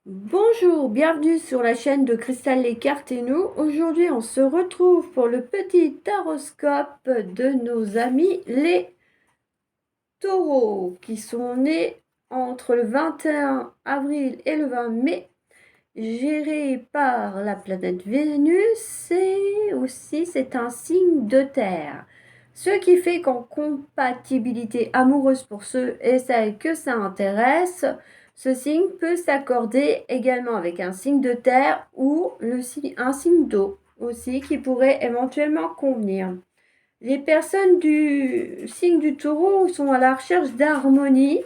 Bonjour, bienvenue sur la chaîne de Cristal les cartes et nous. Aujourd'hui, on se retrouve pour le petit taroscope de nos amis les taureaux qui sont nés entre le 21 avril et le 20 mai, gérés par la planète Vénus et aussi c'est un signe de terre. Ce qui fait qu'en compatibilité amoureuse pour ceux et celles que ça intéresse, ce signe peut s'accorder également avec un signe de terre ou un signe d'eau aussi qui pourrait éventuellement convenir. Les personnes du signe du taureau sont à la recherche d'harmonie.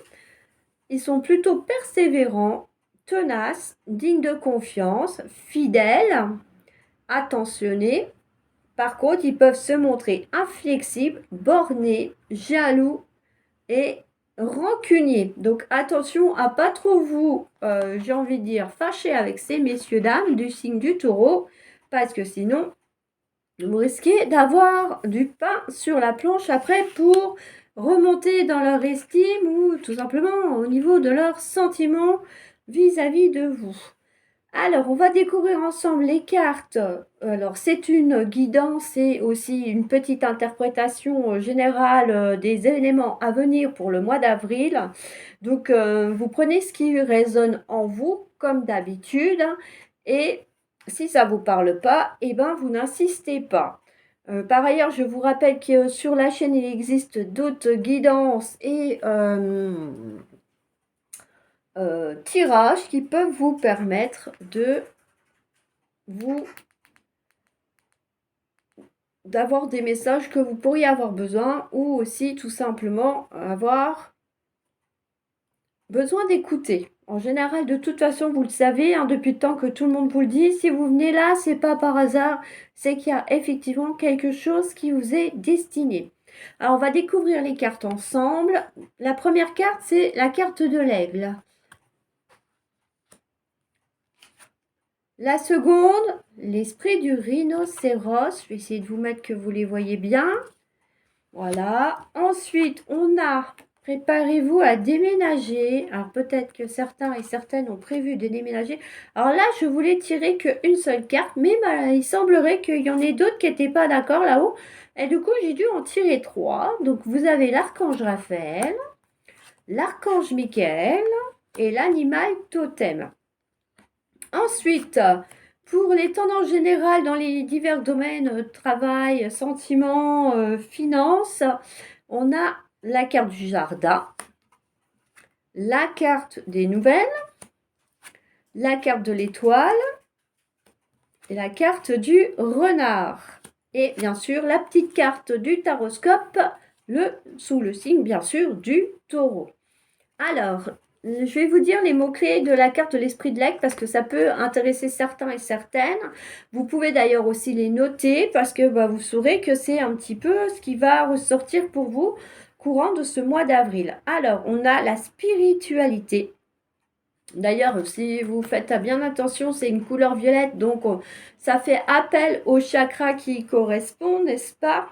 Ils sont plutôt persévérants, tenaces, dignes de confiance, fidèles, attentionnés. Par contre, ils peuvent se montrer inflexibles, bornés, jaloux et rancuniers. Donc attention à pas trop vous, j'ai envie de dire, fâcher avec ces messieurs dames du signe du taureau, parce que sinon, vous risquez d'avoir du pain sur la planche après pour remonter dans leur estime ou tout simplement au niveau de leurs sentiments vis-à-vis de vous. Alors, on va découvrir ensemble les cartes. Alors, c'est une guidance et aussi une petite interprétation générale des éléments à venir pour le mois d'avril. Donc, vous prenez ce qui résonne en vous, comme d'habitude, et si ça ne vous parle pas, eh ben, vous n'insistez pas. Par ailleurs, je vous rappelle que sur la chaîne, il existe d'autres guidances et tirages qui peuvent vous permettre de vous d'avoir des messages que vous pourriez avoir besoin ou aussi tout simplement avoir besoin d'écouter. En général, de toute façon, vous le savez, hein, depuis le temps que tout le monde vous le dit, si vous venez là, c'est pas par hasard, c'est qu'il y a effectivement quelque chose qui vous est destiné. Alors, on va découvrir les cartes ensemble. La première carte, c'est la carte de l'aigle. La seconde, l'esprit du rhinocéros. Je vais essayer de vous mettre que vous les voyez bien. Voilà. Ensuite, on a préparez-vous à déménager. Alors peut-être que certains et certaines ont prévu de déménager. Alors là, je voulais tirer qu'une seule carte, mais il semblerait qu'il y en ait d'autres qui n'étaient pas d'accord là-haut. Et du coup, j'ai dû en tirer trois. Donc vous avez l'archange Raphaël, l'archange Michael et l'animal totem. Ensuite, pour les tendances générales dans les divers domaines, travail, sentiments, finances, on a la carte du jardin, la carte des nouvelles, la carte de l'étoile et la carte du renard. Et bien sûr, la petite carte du taroscope, sous le signe, bien sûr, du taureau. Alors, je vais vous dire les mots-clés de la carte de l'esprit de l'aigle parce que ça peut intéresser certains et certaines. Vous pouvez d'ailleurs aussi les noter parce que vous saurez que c'est un petit peu ce qui va ressortir pour vous courant de ce mois d'avril. Alors, on a la spiritualité. D'ailleurs, si vous faites bien attention, c'est une couleur violette, donc ça fait appel aux chakras qui correspondent, n'est-ce pas?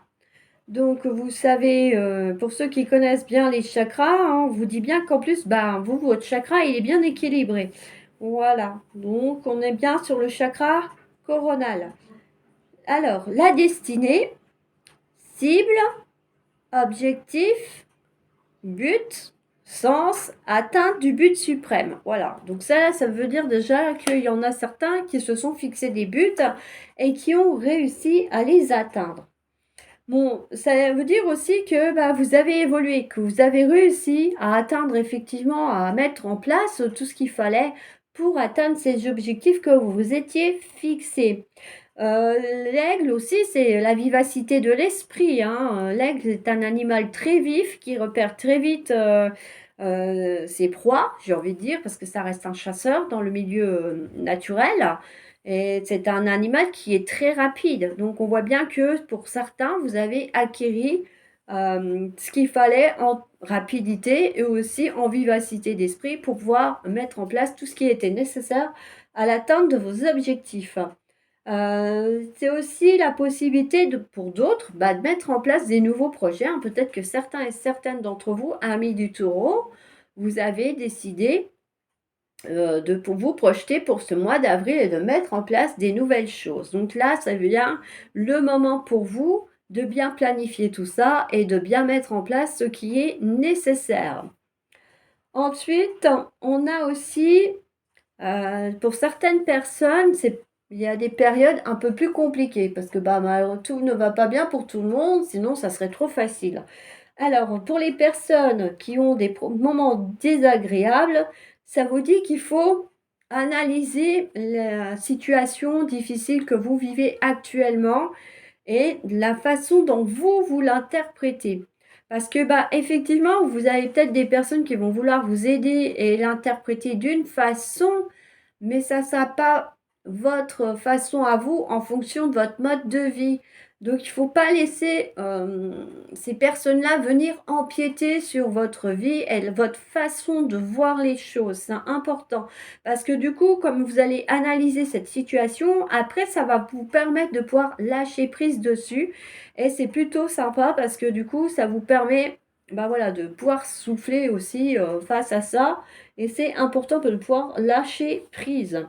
Donc, vous savez, pour ceux qui connaissent bien les chakras, hein, on vous dit bien qu'en plus, votre chakra, il est bien équilibré. Voilà. Donc, on est bien sur le chakra coronal. Alors, la destinée, cible, objectif, but, sens, atteinte du but suprême. Voilà. Donc, ça veut dire déjà qu'il y en a certains qui se sont fixés des buts et qui ont réussi à les atteindre. Bon, ça veut dire aussi que vous avez évolué, que vous avez réussi à atteindre effectivement, à mettre en place tout ce qu'il fallait pour atteindre ces objectifs que vous vous étiez fixés. L'aigle aussi, c'est la vivacité de l'esprit, hein. L'aigle est un animal très vif qui repère très vite ses proies, j'ai envie de dire, parce que ça reste un chasseur dans le milieu naturel. Et c'est un animal qui est très rapide. Donc, on voit bien que pour certains, vous avez acquis ce qu'il fallait en rapidité et aussi en vivacité d'esprit pour pouvoir mettre en place tout ce qui était nécessaire à l'atteinte de vos objectifs. C'est aussi la possibilité pour d'autres de mettre en place des nouveaux projets, hein. Peut-être que certains et certaines d'entre vous, amis du taureau, vous avez décidé pour vous projeter pour ce mois d'avril et de mettre en place des nouvelles choses. Donc là, ça vient le moment pour vous de bien planifier tout ça et de bien mettre en place ce qui est nécessaire. Ensuite, on a aussi, pour certaines personnes, il y a des périodes un peu plus compliquées parce que tout ne va pas bien pour tout le monde, sinon ça serait trop facile. Alors, pour les personnes qui ont des moments désagréables, ça vous dit qu'il faut analyser la situation difficile que vous vivez actuellement et la façon dont vous l'interprétez. Parce que, effectivement, vous avez peut-être des personnes qui vont vouloir vous aider et l'interpréter d'une façon, mais ça ne sera pas votre façon à vous en fonction de votre mode de vie. Donc, il ne faut pas laisser ces personnes-là venir empiéter sur votre vie et votre façon de voir les choses. C'est important. Parce que du coup, comme vous allez analyser cette situation, après, ça va vous permettre de pouvoir lâcher prise dessus. Et c'est plutôt sympa parce que du coup, ça vous permet voilà, de pouvoir souffler aussi face à ça. Et c'est important de pouvoir lâcher prise.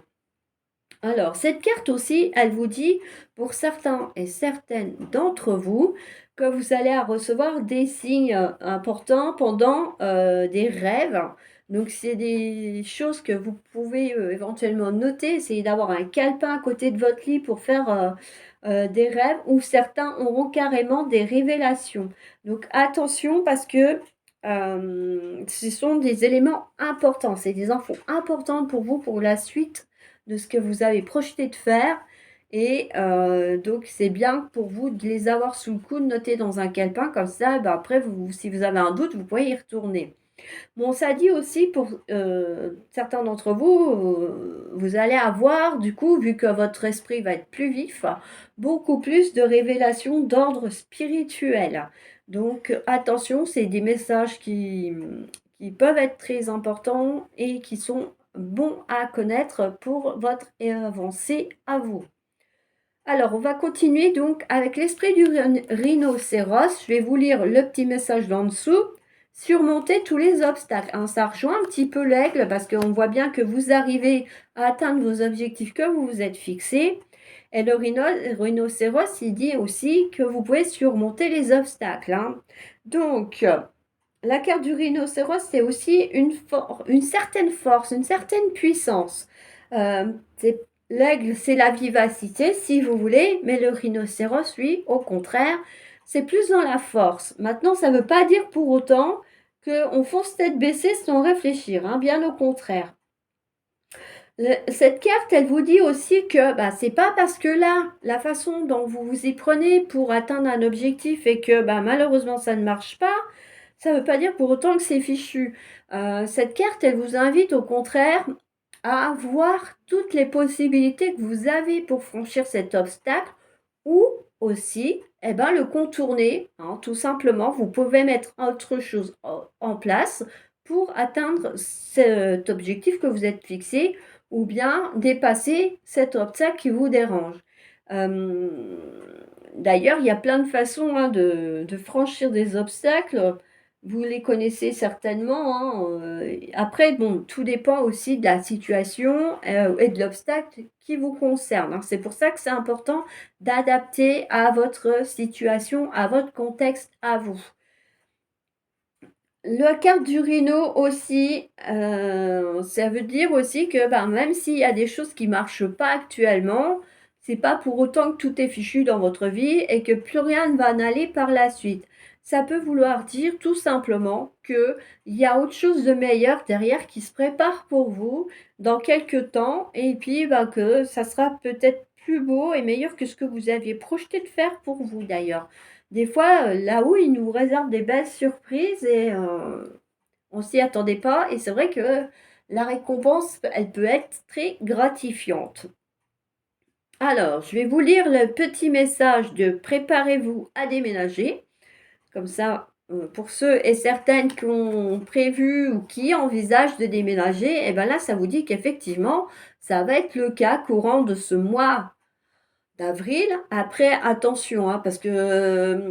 Alors, cette carte aussi, elle vous dit, pour certains et certaines d'entre vous, que vous allez recevoir des signes importants pendant des rêves. Donc, c'est des choses que vous pouvez éventuellement noter. Essayez d'avoir un calepin à côté de votre lit pour faire des rêves, ou certains auront carrément des révélations. Donc, attention parce que ce sont des éléments importants. C'est des infos importantes pour vous, pour la suite de ce que vous avez projeté de faire. Et donc, c'est bien pour vous de les avoir sous le coude, notés dans un calepin. Comme ça, après, si vous avez un doute, vous pouvez y retourner. Bon, ça dit aussi pour certains d'entre vous, vous allez avoir, du coup, vu que votre esprit va être plus vif, beaucoup plus de révélations d'ordre spirituel. Donc, attention, c'est des messages qui peuvent être très importants et qui sont bons à connaître pour votre avancée à vous. Alors, on va continuer donc avec l'esprit du rhinocéros. Je vais vous lire le petit message d'en dessous. Surmonter tous les obstacles. Hein, ça rejoint un petit peu l'aigle parce qu'on voit bien que vous arrivez à atteindre vos objectifs que vous vous êtes fixés. Et le rhinocéros, il dit aussi que vous pouvez surmonter les obstacles. Hein. Donc, la carte du rhinocéros, c'est aussi une certaine force, une certaine puissance. L'aigle, c'est la vivacité, si vous voulez, mais le rhinocéros, lui, au contraire, c'est plus dans la force. Maintenant, ça ne veut pas dire pour autant qu'on fonce tête baissée sans réfléchir, hein, bien au contraire. Cette carte, elle vous dit aussi que c'est pas parce que là, la façon dont vous vous y prenez pour atteindre un objectif et que malheureusement ça ne marche pas, ça ne veut pas dire pour autant que c'est fichu. Cette carte, elle vous invite au contraire à voir toutes les possibilités que vous avez pour franchir cet obstacle ou aussi le contourner. Hein, tout simplement, vous pouvez mettre autre chose en place pour atteindre cet objectif que vous êtes fixé ou bien dépasser cet obstacle qui vous dérange. D'ailleurs, il y a plein de façons de franchir des obstacles. Vous les connaissez certainement. Hein, après, bon, tout dépend aussi de la situation et de l'obstacle qui vous concerne. Hein. C'est pour ça que c'est important d'adapter à votre situation, à votre contexte, à vous. La carte du rhino aussi, ça veut dire aussi que même s'il y a des choses qui ne marchent pas actuellement, c'est pas pour autant que tout est fichu dans votre vie et que plus rien ne va en aller par la suite. Ça peut vouloir dire tout simplement qu'il y a autre chose de meilleur derrière qui se prépare pour vous dans quelques temps et puis que ça sera peut-être plus beau et meilleur que ce que vous aviez projeté de faire pour vous d'ailleurs. Des fois, là-haut, ils nous réservent des belles surprises et on s'y attendait pas. Et c'est vrai que la récompense, elle peut être très gratifiante. Alors, je vais vous lire le petit message de préparez-vous à déménager. Comme ça, pour ceux et certaines qui ont prévu ou qui envisagent de déménager, et là, ça vous dit qu'effectivement, ça va être le cas courant de ce mois d'avril. Après, attention, hein, parce que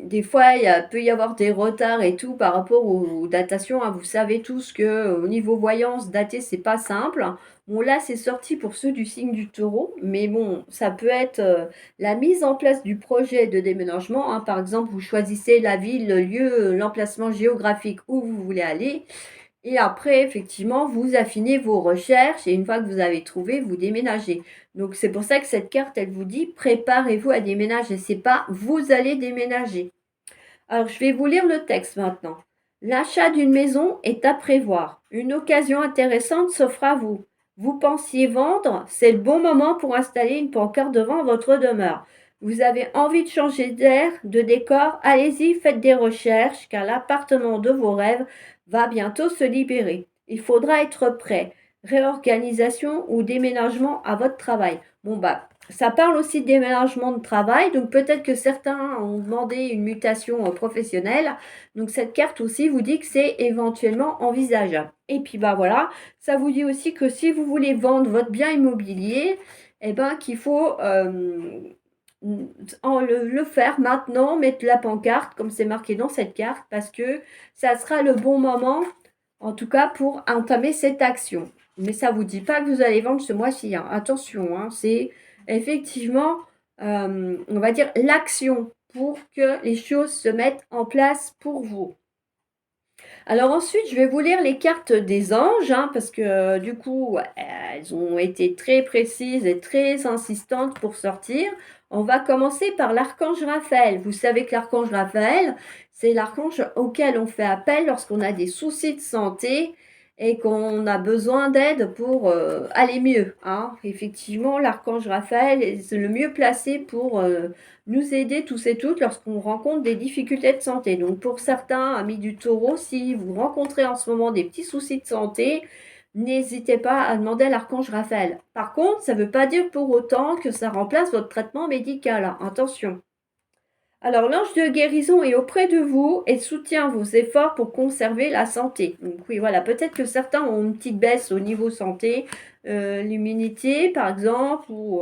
des fois, peut y avoir des retards et tout par rapport aux datations, hein. Vous savez tous que au niveau voyance, dater, c'est pas simple. Bon, là, c'est sorti pour ceux du signe du taureau, mais bon, ça peut être la mise en place du projet de déménagement, hein. Par exemple, vous choisissez la ville, le lieu, l'emplacement géographique où vous voulez aller. Et après, effectivement, vous affinez vos recherches et une fois que vous avez trouvé, vous déménagez. Donc, c'est pour ça que cette carte, elle vous dit préparez-vous à déménager. C'est pas vous allez déménager. Alors, je vais vous lire le texte maintenant. L'achat d'une maison est à prévoir. Une occasion intéressante s'offre à vous. Vous pensiez vendre, c'est le bon moment pour installer une pancarte devant votre demeure. Vous avez envie de changer d'air, de décor, allez-y, faites des recherches, car l'appartement de vos rêves va bientôt se libérer. Il faudra être prêt. Réorganisation ou déménagement à votre travail. Bon, bah, ça parle aussi de déménagement de travail, donc peut-être que certains ont demandé une mutation professionnelle. Donc cette carte aussi vous dit que c'est éventuellement envisageable. Et puis bah voilà, ça vous dit aussi que si vous voulez vendre votre bien immobilier, eh ben qu'il faut le faire maintenant, mettre la pancarte comme c'est marqué dans cette carte, parce que ça sera le bon moment, en tout cas pour entamer cette action. Mais ça ne vous dit pas que vous allez vendre ce mois-ci, hein. Attention, hein, c'est effectivement, on va dire, l'action pour que les choses se mettent en place pour vous. Alors ensuite, je vais vous lire les cartes des anges, hein, parce que du coup, elles ont été très précises et très insistantes pour sortir. On va commencer par l'archange Raphaël. Vous savez que l'archange Raphaël, c'est l'archange auquel on fait appel lorsqu'on a des soucis de santé et qu'on a besoin d'aide pour aller mieux, hein. Effectivement, l'archange Raphaël est le mieux placé pour nous aider tous et toutes lorsqu'on rencontre des difficultés de santé. Donc pour certains amis du taureau, si vous rencontrez en ce moment des petits soucis de santé, n'hésitez pas à demander à l'archange Raphaël. Par contre, ça ne veut pas dire pour autant que ça remplace votre traitement médical, hein. Attention. Alors, l'ange de guérison est auprès de vous et soutient vos efforts pour conserver la santé. Donc oui, voilà, peut-être que certains ont une petite baisse au niveau santé, l'immunité par exemple, ou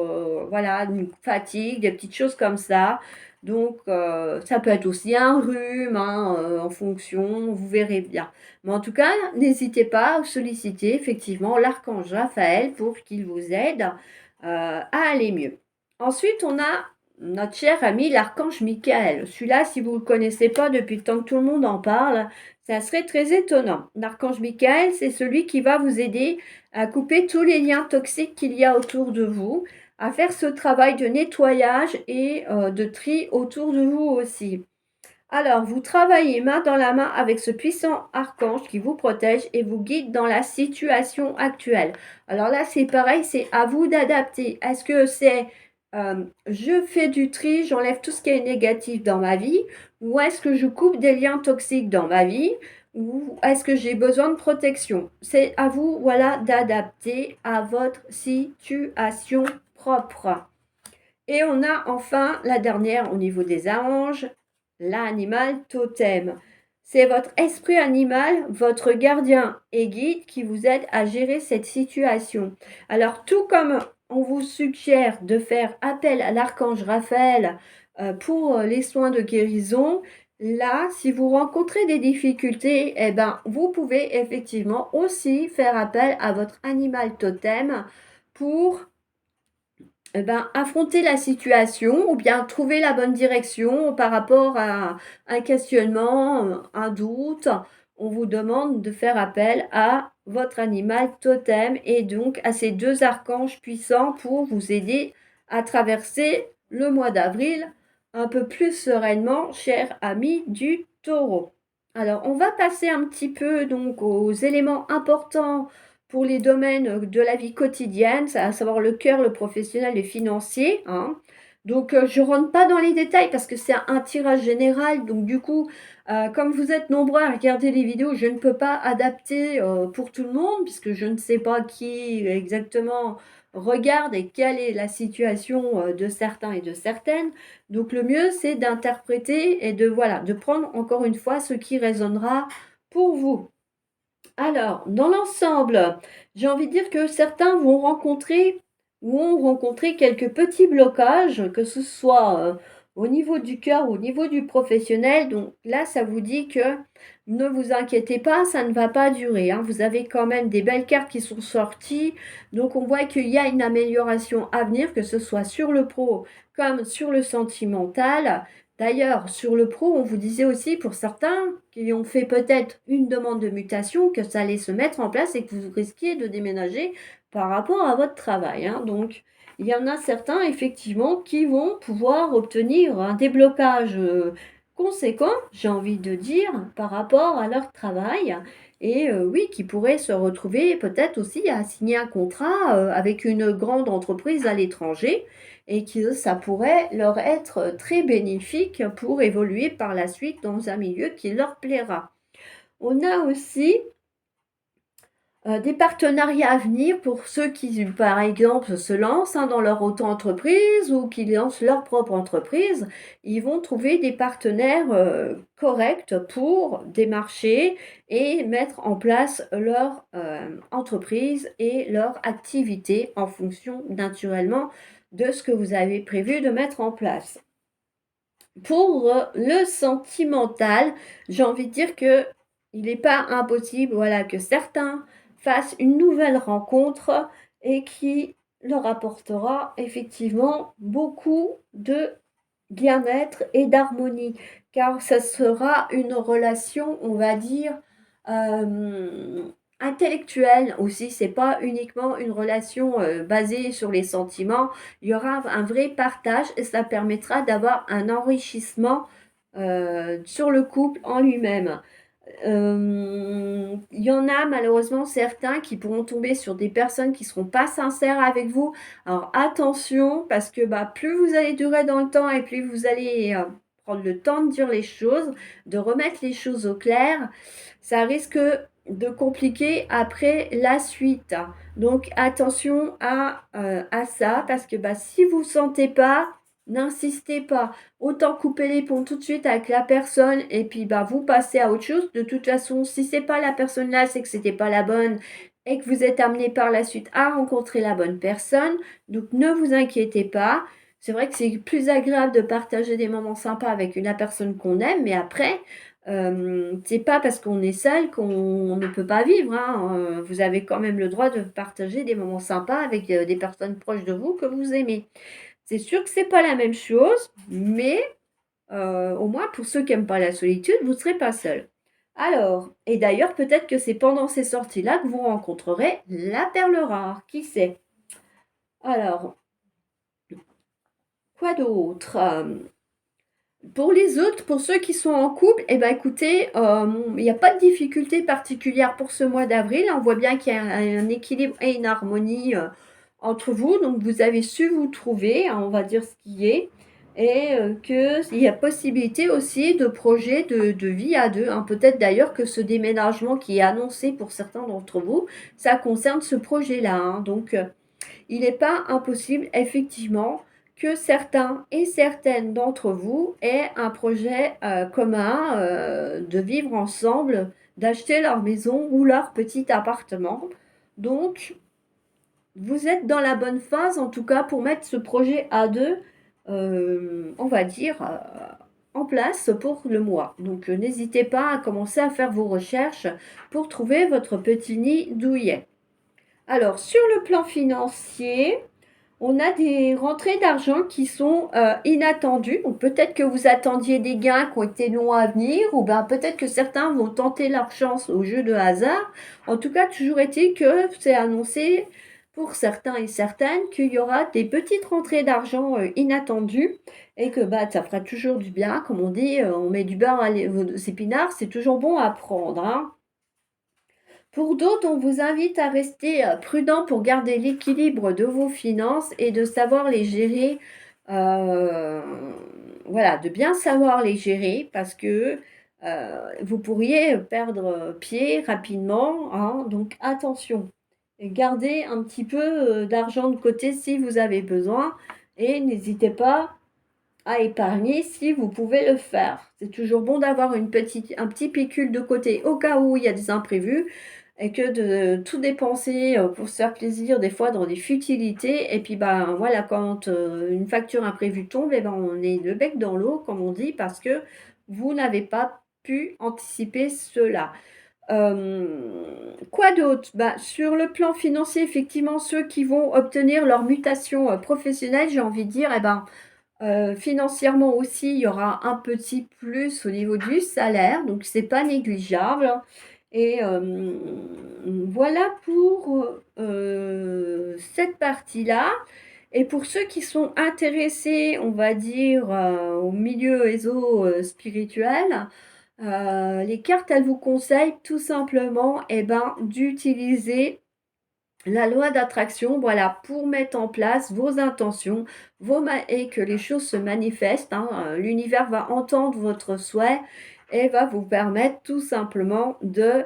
voilà, une fatigue, des petites choses comme ça. Donc, ça peut être aussi un rhume, hein, en fonction, vous verrez bien. Mais en tout cas, n'hésitez pas à solliciter effectivement l'archange Raphaël pour qu'il vous aide à aller mieux. Ensuite, on a notre cher ami l'archange Michael. Celui-là, si vous ne le connaissez pas depuis le temps que tout le monde en parle, ça serait très étonnant. L'archange Michael, c'est celui qui va vous aider à couper tous les liens toxiques qu'il y a autour de vous, à faire ce travail de nettoyage et de tri autour de vous aussi. Alors, vous travaillez main dans la main avec ce puissant archange qui vous protège et vous guide dans la situation actuelle. Alors là, c'est pareil, c'est à vous d'adapter. Est-ce que c'est je fais du tri, j'enlève tout ce qui est négatif dans ma vie, ou est-ce que je coupe des liens toxiques dans ma vie, ou est-ce que j'ai besoin de protection? C'est à vous, voilà, d'adapter à votre situation propre. Et on a enfin la dernière au niveau des anges, l'animal totem. C'est votre esprit animal, votre gardien et guide qui vous aide à gérer cette situation. Alors, tout comme on vous suggère de faire appel à l'archange Raphaël pour les soins de guérison, là, si vous rencontrez des difficultés, eh ben, vous pouvez effectivement aussi faire appel à votre animal totem pour affronter la situation ou bien trouver la bonne direction par rapport à un questionnement, un doute. On vous demande de faire appel à votre animal totem et donc à ces deux archanges puissants pour vous aider à traverser le mois d'avril un peu plus sereinement, cher ami du taureau. Alors, on va passer un petit peu donc aux éléments importants pour les domaines de la vie quotidienne, à savoir le cœur, le professionnel, les financiers, hein. Donc, je ne rentre pas dans les détails parce que c'est un tirage général. Donc, du coup, comme vous êtes nombreux à regarder les vidéos, je ne peux pas adapter pour tout le monde puisque je ne sais pas qui exactement regarde et quelle est la situation de certains et de certaines. Donc, le mieux, c'est d'interpréter et de, voilà, de prendre encore une fois ce qui résonnera pour vous. Alors, dans l'ensemble, j'ai envie de dire que certains vont rencontrer ou ont rencontré quelques petits blocages, que ce soit au niveau du cœur ou au niveau du professionnel. Donc là, ça vous dit que ne vous inquiétez pas, ça ne va pas durer, hein. Vous avez quand même des belles cartes qui sont sorties. Donc on voit qu'il y a une amélioration à venir, que ce soit sur le pro comme sur le sentimental. D'ailleurs, sur le pro, on vous disait aussi pour certains qui ont fait peut-être une demande de mutation que ça allait se mettre en place et que vous risquiez de déménager par rapport à votre travail, hein. Donc, il y en a certains, effectivement, qui vont pouvoir obtenir un déblocage conséquent, j'ai envie de dire, par rapport à leur travail. Et oui, qui pourraient se retrouver peut-être aussi à signer un contrat avec une grande entreprise à l'étranger et que ça pourrait leur être très bénéfique pour évoluer par la suite dans un milieu qui leur plaira. On a aussi des partenariats à venir pour ceux qui, par exemple, se lancent dans leur auto-entreprise ou qui lancent leur propre entreprise. Ils vont trouver des partenaires corrects pour démarcher et mettre en place leur entreprise et leur activité en fonction naturellement de ce que vous avez prévu de mettre en place. Pour le sentimental, j'ai envie de dire que il n'est pas impossible, voilà, que certains fassent une nouvelle rencontre et qui leur apportera effectivement beaucoup de bien-être et d'harmonie, car ça sera une relation, on va dire, intellectuelle aussi. C'est pas uniquement une relation basée sur les sentiments. Il y aura un vrai partage et ça permettra d'avoir un enrichissement sur le couple en lui-même. Il y en a malheureusement certains qui pourront tomber sur des personnes qui ne seront pas sincères avec vous. Alors attention, parce que bah, plus vous allez durer dans le temps et plus vous allez prendre le temps de dire les choses, de remettre les choses au clair, ça risque de compliquer après la suite. Donc attention à ça, parce que bah, si vous ne sentez pas, n'insistez pas. Autant couper les ponts tout de suite avec la personne et puis bah vous passez à autre chose. De toute façon, si c'est pas la personne là, c'est que c'était pas la bonne et que vous êtes amené par la suite à rencontrer la bonne personne. Donc ne vous inquiétez pas. C'est vrai que c'est plus agréable de partager des moments sympas avec la personne qu'on aime, mais après, c'est pas parce qu'on est seul qu'on ne peut pas vivre, hein. Vous avez quand même le droit de partager des moments sympas avec des personnes proches de vous que vous aimez. C'est sûr que c'est pas la même chose, mais au moins pour ceux qui aiment pas la solitude, vous ne serez pas seul. Alors, et d'ailleurs, peut-être que c'est pendant ces sorties-là que vous rencontrerez la perle rare, qui sait? Alors, quoi d'autre? Pour les autres, pour ceux qui sont en couple, eh ben écoutez, il n'y a pas de difficulté particulière pour ce mois d'avril. On voit bien qu'il y a un équilibre et une harmonie entre vous. Donc vous avez su vous trouver, hein, on va dire ce qui est. Et qu'il y a possibilité aussi de projets de vie à deux, hein. Peut-être d'ailleurs que ce déménagement qui est annoncé pour certains d'entre vous, ça concerne ce projet-là, hein. Donc il n'est pas impossible, effectivement, que certains et certaines d'entre vous aient un projet commun de vivre ensemble, d'acheter leur maison ou leur petit appartement. Donc, vous êtes dans la bonne phase, en tout cas, pour mettre ce projet à deux, on va dire, en place pour le mois. Donc, n'hésitez pas à commencer à faire vos recherches pour trouver votre petit nid douillet. Alors, sur le plan financier, on a des rentrées d'argent qui sont inattendues. Ou peut-être que vous attendiez des gains qui ont été longs à venir, ou ben peut-être que certains vont tenter leur chance au jeu de hasard. En tout cas, toujours est-il que c'est annoncé pour certains et certaines qu'il y aura des petites rentrées d'argent inattendues et que bah, ça fera toujours du bien. Comme on dit, on met du beurre aux épinards, c'est toujours bon à prendre, hein. Pour d'autres, on vous invite à rester prudent pour garder l'équilibre de vos finances et de savoir les gérer. euh, voilà, de bien savoir les gérer parce que vous pourriez perdre pied rapidement, hein. Donc attention, et gardez un petit peu d'argent de côté si vous avez besoin et n'hésitez pas à épargner si vous pouvez le faire. C'est toujours bon d'avoir un petit pécule de côté au cas où il y a des imprévus. et que de tout dépenser pour se faire plaisir, des fois dans des futilités. Et puis, ben voilà, quand une facture imprévue tombe, et ben, on est le bec dans l'eau, comme on dit, parce que vous n'avez pas pu anticiper cela. Quoi d'autre? Bah, sur le plan financier, effectivement, ceux qui vont obtenir leur mutation professionnelle, j'ai envie de dire, eh ben, financièrement aussi, il y aura un petit plus au niveau du salaire, donc c'est pas négligeable. Et voilà pour cette partie-là. Et pour ceux qui sont intéressés, on va dire, au milieu spirituel, les cartes, elles vous conseillent tout simplement d'utiliser la loi d'attraction, voilà, pour mettre en place vos intentions et que les choses se manifestent. Hein. L'univers va entendre votre souhait et va vous permettre tout simplement de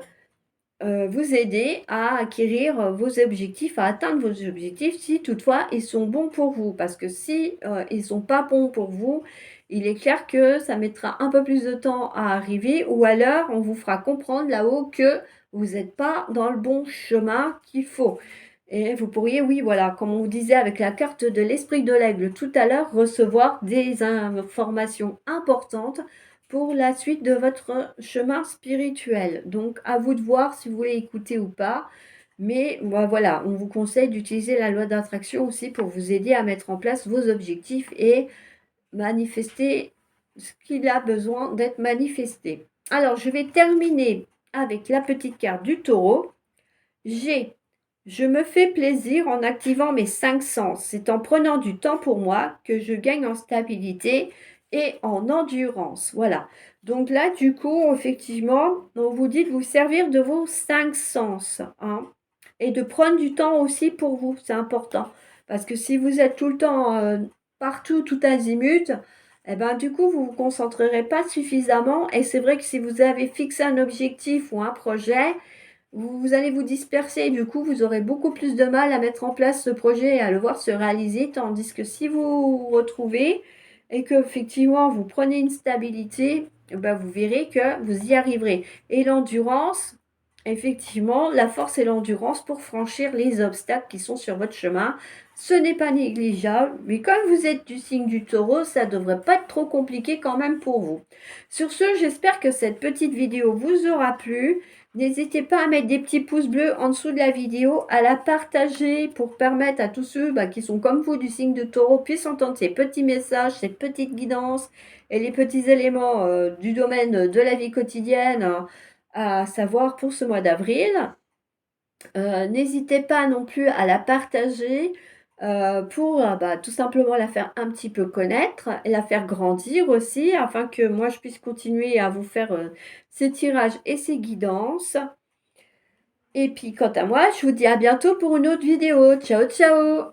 vous aider à acquérir vos objectifs, à atteindre vos objectifs si toutefois ils sont bons pour vous. Parce que si ils ne sont pas bons pour vous, il est clair que ça mettra un peu plus de temps à arriver ou alors on vous fera comprendre là-haut que vous n'êtes pas dans le bon chemin qu'il faut. Et vous pourriez, oui, voilà, comme on vous disait avec la carte de l'esprit de l'aigle tout à l'heure, recevoir des informations importantes pour la suite de votre chemin spirituel. Donc, à vous de voir si vous voulez écouter ou pas. Mais bah, voilà, on vous conseille d'utiliser la loi d'attraction aussi pour vous aider à mettre en place vos objectifs et manifester ce qu'il a besoin d'être manifesté. Alors, je vais terminer avec la petite carte du taureau. Je me fais plaisir en activant mes 5 sens. C'est en prenant du temps pour moi que je gagne en stabilité et en endurance. Voilà. Donc là, du coup, effectivement, on vous dit de vous servir de vos 5 sens. Hein, et de prendre du temps aussi pour vous. C'est important. Parce que si vous êtes tout le temps partout, tout azimut, eh ben, du coup, vous ne vous concentrerez pas suffisamment. Et c'est vrai que si vous avez fixé un objectif ou un projet, vous allez vous disperser et du coup, vous aurez beaucoup plus de mal à mettre en place ce projet et à le voir se réaliser. Tandis que si vous vous retrouvez et que effectivement vous prenez une stabilité, ben vous verrez que vous y arriverez. Et l'endurance, effectivement, la force et l'endurance pour franchir les obstacles qui sont sur votre chemin. Ce n'est pas négligeable, mais comme vous êtes du signe du taureau, ça ne devrait pas être trop compliqué quand même pour vous. Sur ce, j'espère que cette petite vidéo vous aura plu. N'hésitez pas à mettre des petits pouces bleus en dessous de la vidéo, à la partager pour permettre à tous ceux qui sont comme vous du signe de taureau puissent entendre ces petits messages, ces petites guidances et les petits éléments du domaine de la vie quotidienne à savoir pour ce mois d'avril. N'hésitez pas non plus à la partager pour tout simplement la faire un petit peu connaître et la faire grandir aussi afin que moi je puisse continuer à vous faire ces tirages et ces guidances. Et puis quant à moi, je vous dis à bientôt pour une autre vidéo. Ciao, ciao!